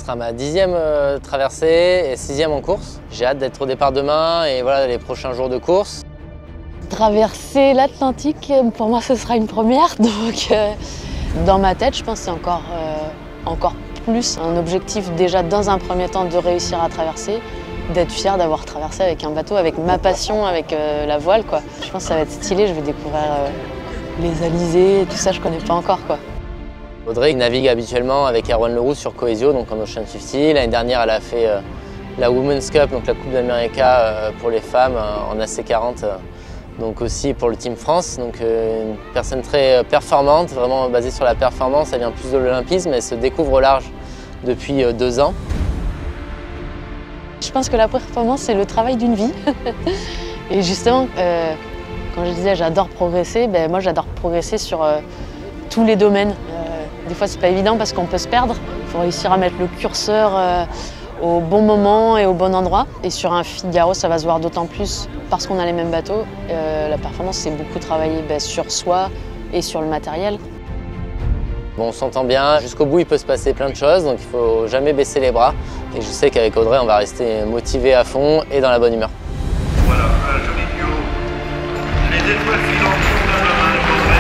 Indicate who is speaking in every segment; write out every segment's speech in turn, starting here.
Speaker 1: sera ma 10e traversée et 6e en course. J'ai hâte d'être au départ demain et voilà les prochains jours de course.
Speaker 2: Traverser l'Atlantique, pour moi, ce sera une première. Donc, dans ma tête, je pense que c'est encore plus un objectif déjà dans un premier temps de réussir à traverser, d'être fière d'avoir traversé avec un bateau, avec ma passion, avec la voile, quoi. Je pense que ça va être stylé, je vais découvrir les alizés, tout ça, je connais pas encore, quoi.
Speaker 1: Audrey navigue habituellement avec Erwan Leroux sur Coesio, donc en Ocean 50. L'année dernière, elle a fait la Women's Cup, donc la Coupe d'Amérique pour les femmes en AC40, donc aussi pour le Team France. Donc une personne très performante, vraiment basée sur la performance. Elle vient plus de l'olympisme, elle se découvre au large depuis 2 ans.
Speaker 2: Je pense que la performance, c'est le travail d'une vie. Et justement, quand je disais j'adore progresser, moi j'adore progresser sur tous les domaines. Des fois, c'est pas évident parce qu'on peut se perdre. Il faut réussir à mettre le curseur au bon moment et au bon endroit. Et sur un Figaro, ça va se voir d'autant plus parce qu'on a les mêmes bateaux. La performance, c'est beaucoup travailler sur soi et sur le matériel.
Speaker 1: Bon, on s'entend bien, jusqu'au bout il peut se passer plein de choses, donc il ne faut jamais baisser les bras. Et je sais qu'avec Audrey, on va rester motivé à fond et dans la bonne humeur.
Speaker 3: Voilà, un joli duo. Les étoiles filantes sont dans la main d'Audrey.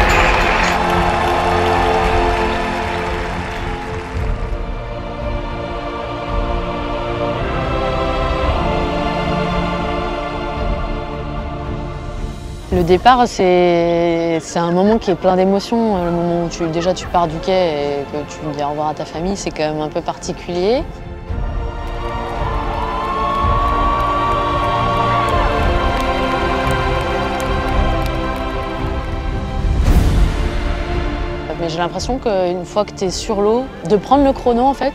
Speaker 2: Le départ, c'est un moment qui est plein d'émotions. Le moment où tu pars du quai et que tu dis au revoir à ta famille, c'est quand même un peu particulier. Mais j'ai l'impression qu'une fois que tu es sur l'eau, de prendre le chrono en fait,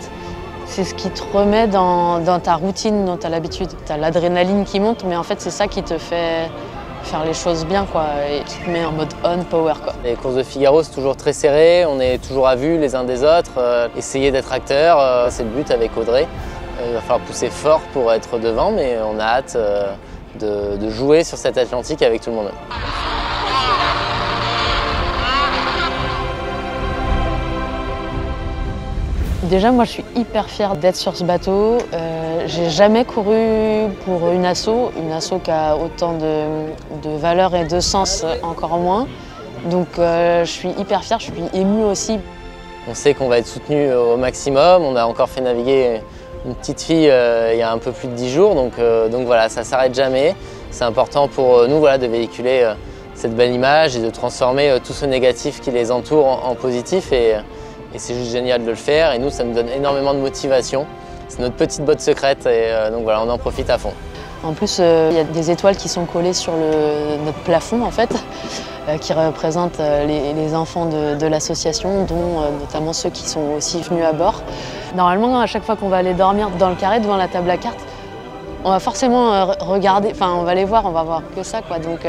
Speaker 2: c'est ce qui te remet dans ta routine dont tu as l'habitude. Tu as l'adrénaline qui monte, mais en fait c'est ça qui te fait faire les choses bien, quoi, et qui te met en mode on power, quoi.
Speaker 1: Les courses de Figaro, c'est toujours très serré, on est toujours à vue les uns des autres, essayer d'être acteur, c'est le but avec Audrey. Il va falloir pousser fort pour être devant, mais on a hâte de jouer sur cet Atlantique avec tout le monde.
Speaker 2: Déjà, moi, je suis hyper fière d'être sur ce bateau. J'ai jamais couru pour une asso qui a autant de valeur et de sens, encore moins. Donc, je suis hyper fière, je suis émue aussi.
Speaker 1: On sait qu'on va être soutenu au maximum. On a encore fait naviguer une petite fille il y a un peu plus de 10 jours, donc voilà, ça ne s'arrête jamais. C'est important pour nous, voilà, de véhiculer cette belle image et de transformer tout ce négatif qui les entoure en positif. Et c'est juste génial de le faire et nous, ça nous donne énormément de motivation. C'est notre petite botte secrète et donc voilà, on en profite à fond.
Speaker 2: En plus, il y a des étoiles qui sont collées sur notre plafond en fait, qui représentent les enfants de l'association, dont notamment ceux qui sont aussi venus à bord. Normalement, à chaque fois qu'on va aller dormir dans le carré devant la table à cartes, on va forcément regarder, enfin on va les voir, on va voir que ça, quoi. Donc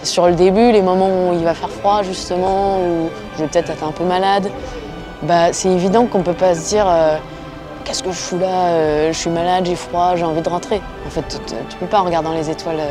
Speaker 2: sur le début, les moments où il va faire froid justement, où je vais peut-être être un peu malade, c'est évident qu'on ne peut pas se dire qu'est-ce que je fous là, je suis malade, j'ai froid, j'ai envie de rentrer. En fait, tu ne peux pas en regardant les étoiles.